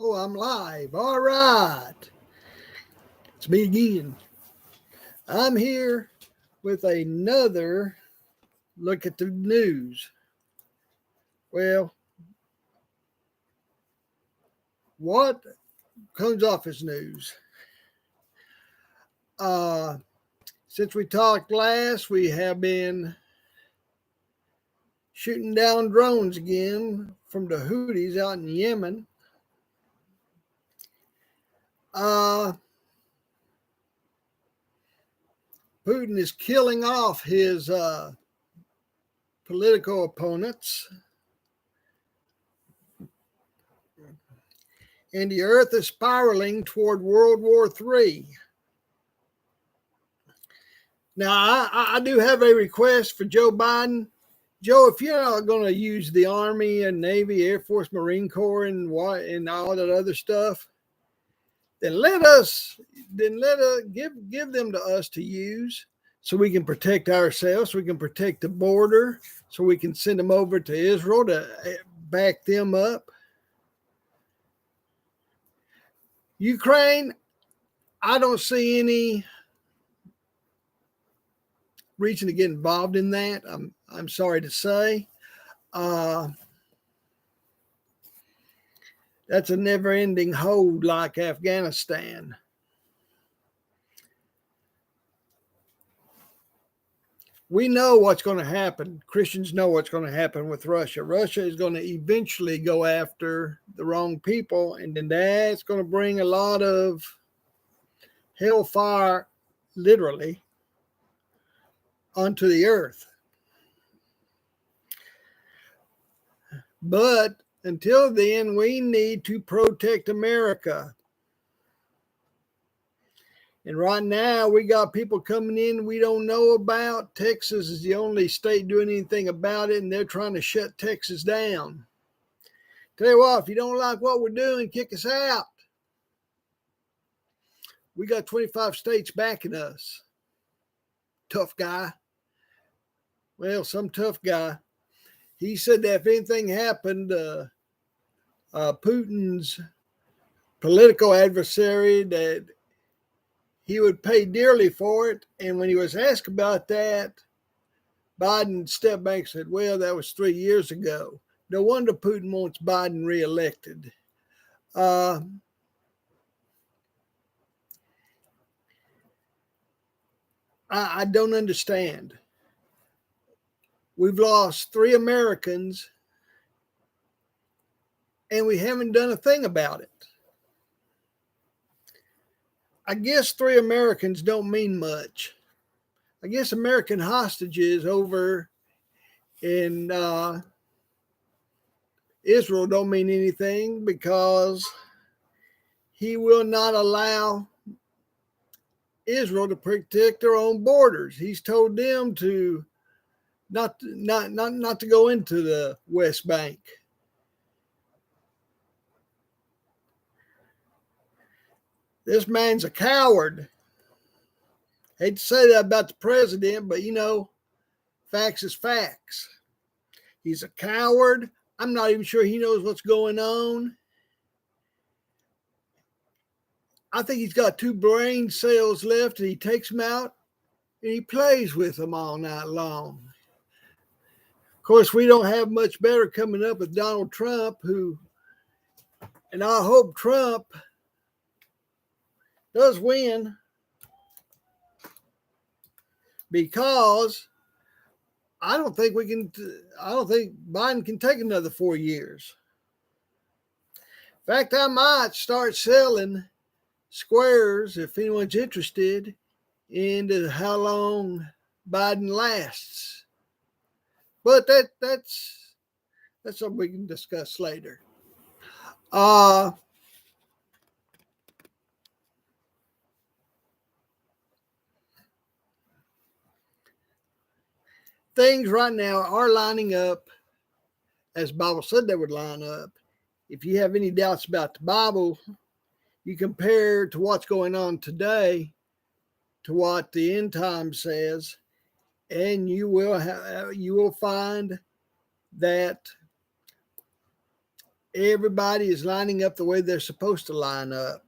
Oh, I'm live. All right. It's me again. I'm here with another look at the news. Well, what comes off as news? Uh, since we talked last, we have been shooting down drones again from the Houthis out in Yemen. Uh, Putin is killing off his political opponents, and the earth is spiraling toward World War III. Now, I do have a request for Joe Biden. Joe, if you're not going to use the Army and Navy, Air Force, Marine Corps, and all that other stuff, then let us give them to us to use, so we can protect ourselves, so we can protect the border, so we can send them over to Israel to back them up. Ukraine, I don't see any reason to get involved in that. I'm sorry to say. That's a never-ending hold like Afghanistan. We know what's going to happen. Christians know what's going to happen with Russia. Russia is going to eventually go after the wrong people, and then that's going to bring a lot of hellfire, literally, onto the earth. But until then, we need to protect America. And right now, we got people coming in we don't know about. Texas is the only state doing anything about it, and they're trying to shut Texas down. Tell you what, if you don't like what we're doing, kick us out. We got 25 states backing us. Tough guy. Well, some tough guy. He said that if anything happened, Putin's political adversary, that he would pay dearly for it. And when he was asked about that, Biden stepped back and said, well, that was 3 years ago. No wonder Putin wants Biden reelected. I don't understand. We've lost 3 Americans, and we haven't done a thing about it. I guess 3 Americans don't mean much. I guess American hostages over in Israel don't mean anything, because he will not allow Israel to protect their own borders. He's told them to not to go into the West Bank. This man's a coward. Hate to say that about the president, but facts is facts. He's a coward. I'm not even sure he knows what's going on. I think he's got 2 brain cells left, and he takes them out and he plays with them all night long. Of course, we don't have much better coming up with Donald Trump, and I hope Trump does win, because I don't think Biden can take another 4 years. In fact, I might start selling squares, if anyone's interested, into how long Biden lasts. But that's something we can discuss later. Things right now are lining up as the Bible said they would line up. If you have any doubts about the Bible, you compare to what's going on today to what the end time says, and you will find that Everybody is lining up the way they're supposed to line up.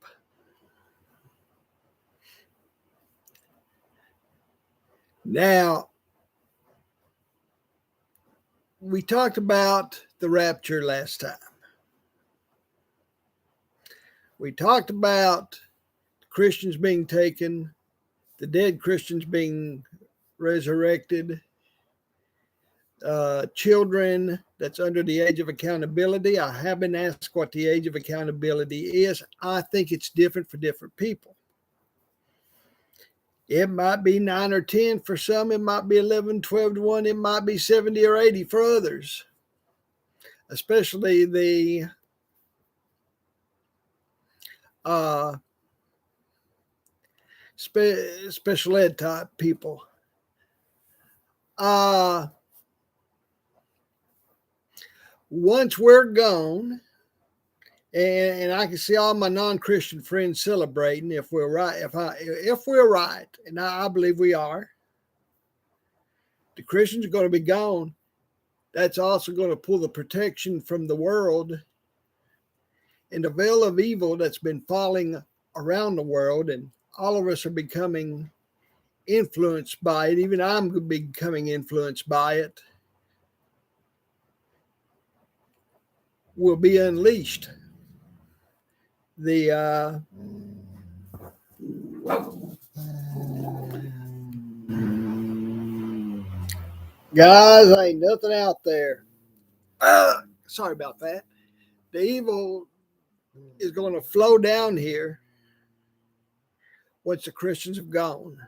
Now, we talked about the rapture last time. We talked about Christians being taken, the dead Christians being resurrected, children that's under the age of accountability. I have been asked what the age of accountability is. I think it's different for different people. It might be 9 or 10 for some. It might be 11, 12 to 1. It might be 70 or 80 for others, especially the special ed type people. Once we're gone, and I can see all my non-Christian friends celebrating if we're right. If we're right, and I believe we are, the Christians are going to be gone. That's also going to pull the protection from the world and the veil of evil that's been falling around the world, and all of us are becoming influenced by it. Even I'm becoming influenced by it. Will be unleashed. The guys, ain't nothing out there. Sorry about that. The evil is going to flow down here once the Christians have gone.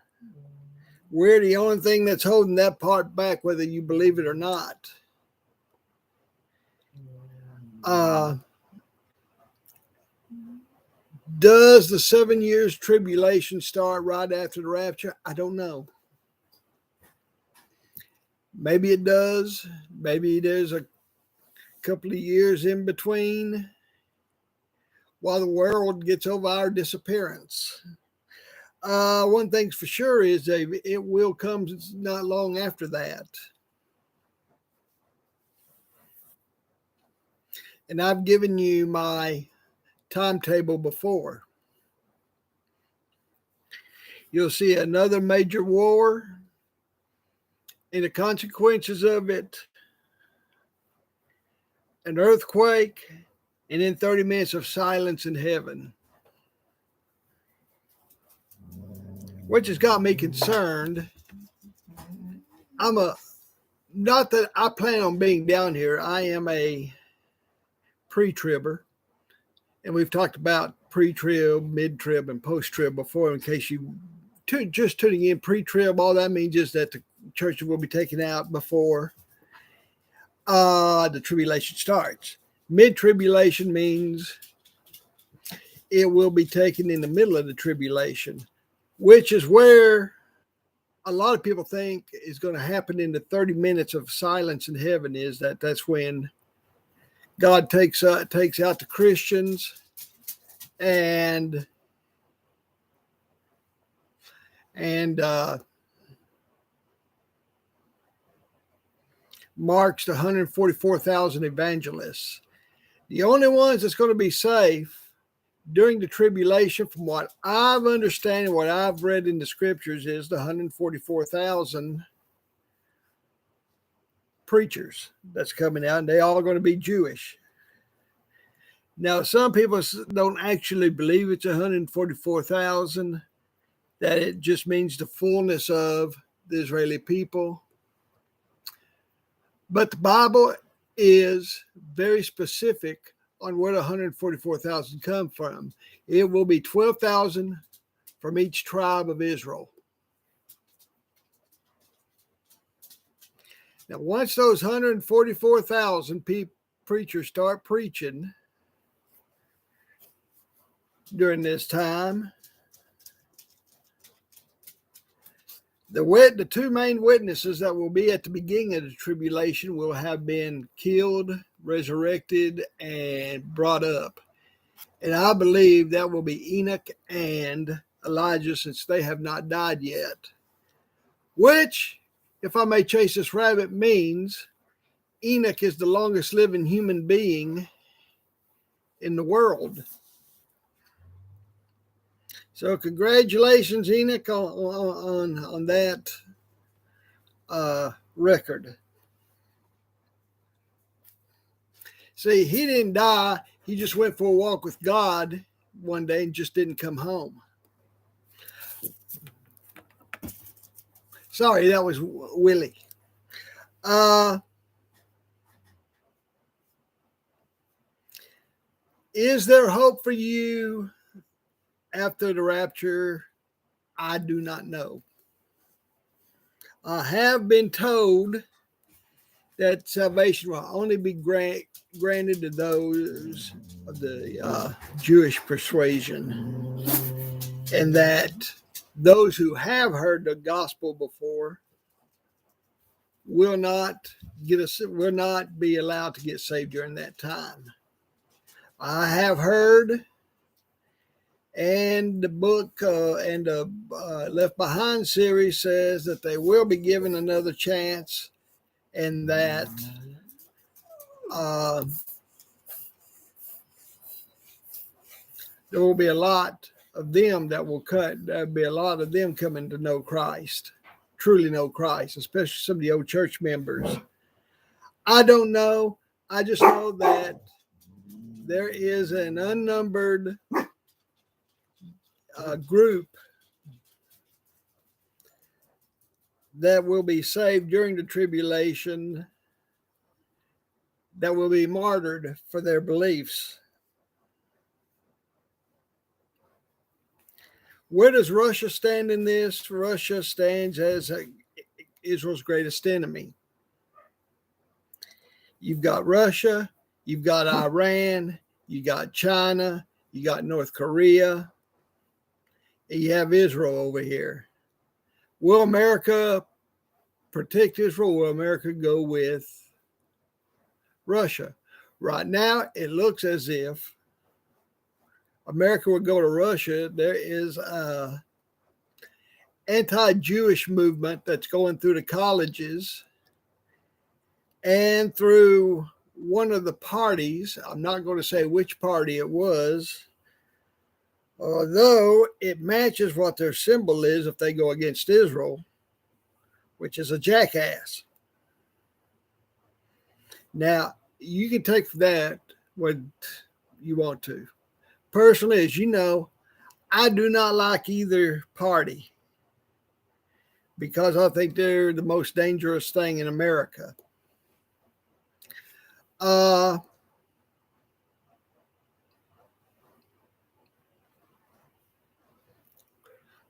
We're the only thing that's holding that part back, whether you believe it or not. Does the 7 years tribulation start right after the rapture? I don't know. Maybe it does. Maybe there's a couple of years in between while the world gets over our disappearance. One thing's for sure is that it will come not long after that. And I've given you my timetable before. You'll see another major war and the consequences of it, an earthquake, and then 30 minutes of silence in heaven, which has got me concerned. Not that I plan on being down here. I am a pre-tribber, and we've talked about pre-trib, mid-trib, and post-trib before. In case you just tuning in, pre-trib, all that means is that the church will be taken out before the tribulation starts. Mid-tribulation means it will be taken in the middle of the tribulation, which is where a lot of people think is going to happen in the 30 minutes of silence in heaven. That's when God takes out the Christians and marks the 144,000 evangelists. The only ones that's going to be safe during the tribulation, from what I've understood and what I've read in the scriptures, is the 144,000 preachers that's coming out, and they all going to be Jewish. Now, some people don't actually believe it's 144,000, that it just means the fullness of the Israeli people. But the Bible is very specific on where the 144,000 come from. It will be 12,000 from each tribe of Israel. Now, once those 144,000 preachers start preaching during this time, the two main witnesses that will be at the beginning of the tribulation will have been killed, resurrected, and brought up. And I believe that will be Enoch and Elijah, since they have not died yet. Which, if I may chase this rabbit, means Enoch is the longest living human being in the world. So congratulations, Enoch, on that record. See, he didn't die. He just went for a walk with God one day and just didn't come home. Sorry, that was Willie. Is there hope for you after the rapture? I do not know. I have been told that salvation will only be granted to those of the Jewish persuasion, and that those who have heard the gospel before will not be allowed to get saved during that time. I have heard, and the book and the Left Behind series says that they will be given another chance, and that there will be a lot of them that will cut. There'll be a lot of them coming to know Christ, truly know Christ, especially some of the old church members. I don't know. I just know that there is an unnumbered group that will be saved during the tribulation, that will be martyred for their beliefs. Where does Russia stand in this? Russia stands as Israel's greatest enemy. You've got Russia, you've got Iran, you got China, you got North Korea, and you have Israel over here. Will America protect Israel? Will America go with Russia? Right now, it looks as if America would go to Russia. There is an anti-Jewish movement that's going through the colleges and through one of the parties. I'm not going to say which party it was, although it matches what their symbol is if they go against Israel, which is a jackass. Now, you can take that what you want to. Personally, as you know, I do not like either party because I think they're the most dangerous thing in America. But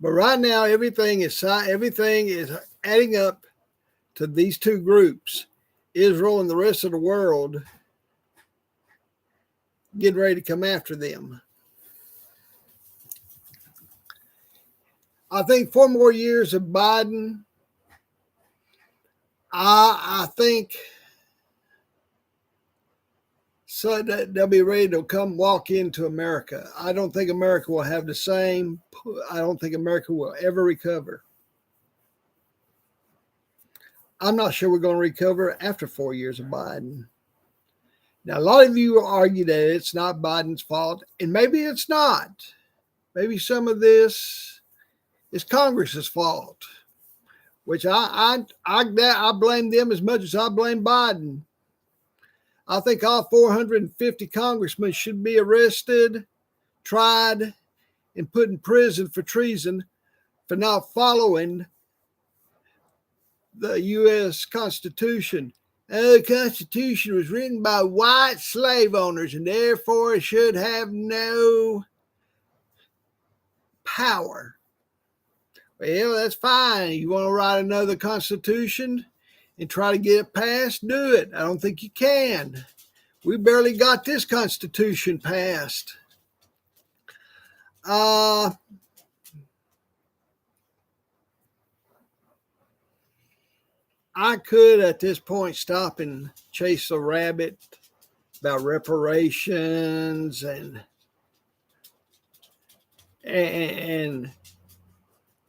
right now, everything is adding up to these two groups, Israel and the rest of the world, getting ready to come after them. I think 4 more years of Biden, I think so that they'll be ready to come walk into America. I don't think America will have the same. I don't think America will ever recover. I'm not sure we're going to recover after 4 years of Biden. Now, a lot of you will argue that it's not Biden's fault, and maybe it's not. Maybe some of this is Congress's fault, which I blame them as much as I blame Biden. I think all 450 congressmen should be arrested, tried, and put in prison for treason for not following the U.S. Constitution. The Constitution was written by white slave owners and therefore it should have no power. Well, that's fine. You want to write another Constitution and try to get it passed? Do it. I don't think you can. We barely got this Constitution passed. I could at this point stop and chase a rabbit about reparations and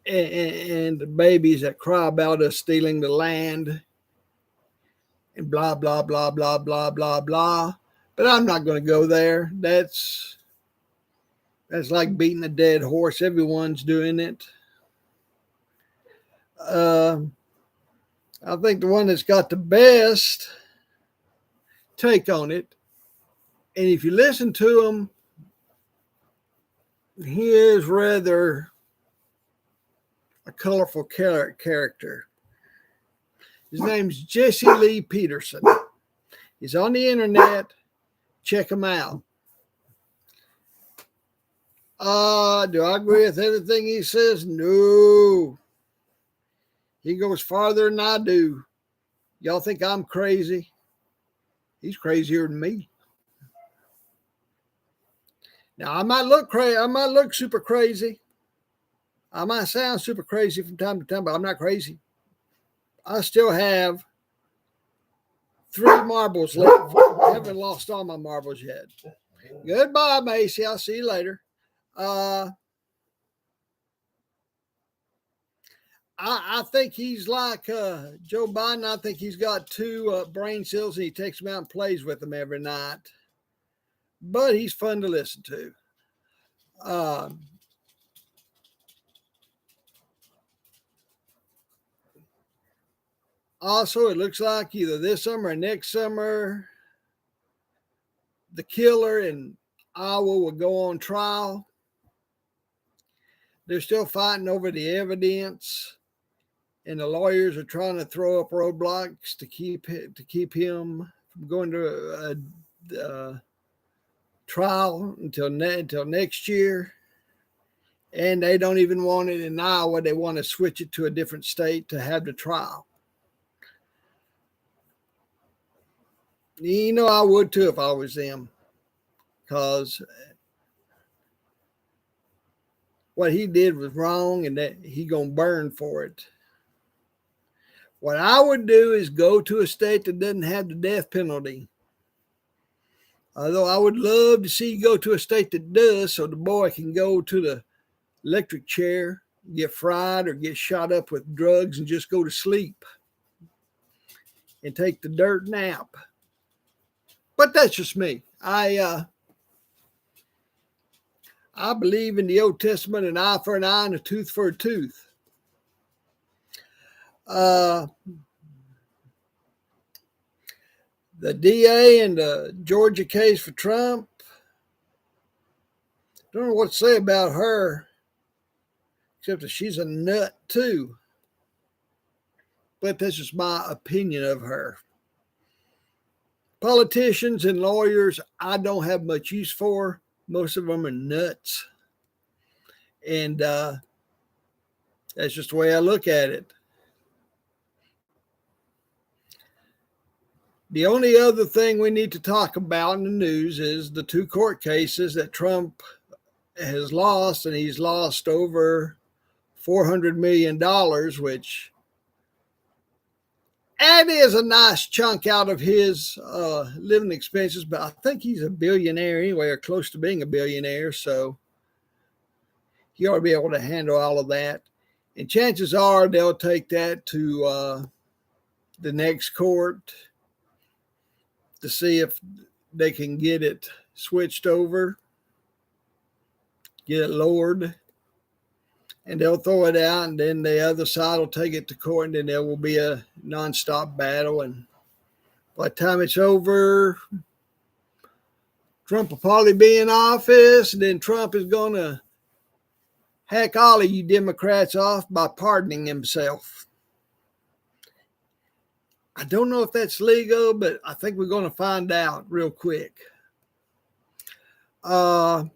the babies that cry about us stealing the land and blah, blah, blah, blah, blah, blah, blah. But I'm not going to go there. That's like beating a dead horse. Everyone's doing it. I think the one that's got the best take on it, and if you listen to him, he is rather a colorful character. His name's Jesse Lee Peterson. He's on the internet. Check him out. Do I agree with everything he says? No. He goes farther than I do. Y'all think I'm crazy? He's crazier than me. Now, I might look crazy. I might look super crazy. I might sound super crazy from time to time, but I'm not crazy. I still have 3 marbles left. I haven't lost all my marbles yet. Goodbye, Macy. I'll see you later. I think he's like Joe Biden. I think he's got 2 brain cells, and he takes them out and plays with them every night. But he's fun to listen to. Also, it looks like either this summer or next summer, the killer in Iowa will go on trial. They're still fighting over the evidence, and the lawyers are trying to throw up roadblocks to keep him from going to a trial until next year. And they don't even want it in Iowa. They want to switch it to a different state to have the trial. You know, I would too if I was them, because what he did was wrong, and that he gonna burn for it. What I would do is go to a state that doesn't have the death penalty. Although I would love to see you go to a state that does, so the boy can go to the electric chair, get fried or get shot up with drugs and just go to sleep and take the dirt nap. But that's just me. I believe in the Old Testament, an eye for an eye and a tooth for a tooth. The DA and the Georgia case for Trump, don't know what to say about her, except that she's a nut too. But that's just my opinion of her. Politicians and lawyers, I don't have much use for. Most of them are nuts. And that's just the way I look at it. The only other thing we need to talk about in the news is the 2 court cases that Trump has lost, and he's lost over $400 million, which that is a nice chunk out of his living expenses, but I think he's a billionaire anyway, or close to being a billionaire, so he ought to be able to handle all of that. And chances are they'll take that to the next court to see if they can get it switched over, get it lowered, and they'll throw it out, and then the other side will take it to court, and then there will be a nonstop battle. And by the time it's over, Trump will probably be in office, and then Trump is going to hack all of you Democrats off by pardoning himself. I don't know if that's legal, but I think we're going to find out real quick. Thanks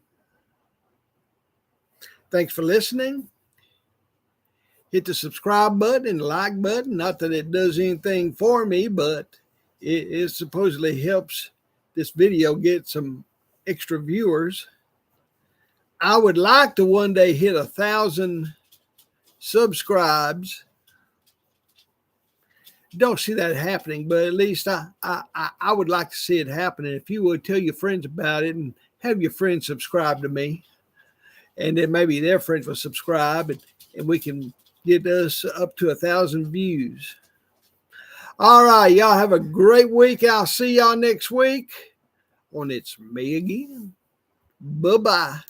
for listening. Hit the subscribe button and the like button. Not that it does anything for me, but it supposedly helps this video get some extra viewers. I would like to one day hit 1,000 subscribes. Don't see that happening, but at least I would like to see it happening. If you would tell your friends about it and have your friends subscribe to me, and then maybe their friends will subscribe, and we can get us up to 1,000 views. All right, y'all have a great week. I'll see y'all next week. on It's Me Again. Bye-bye.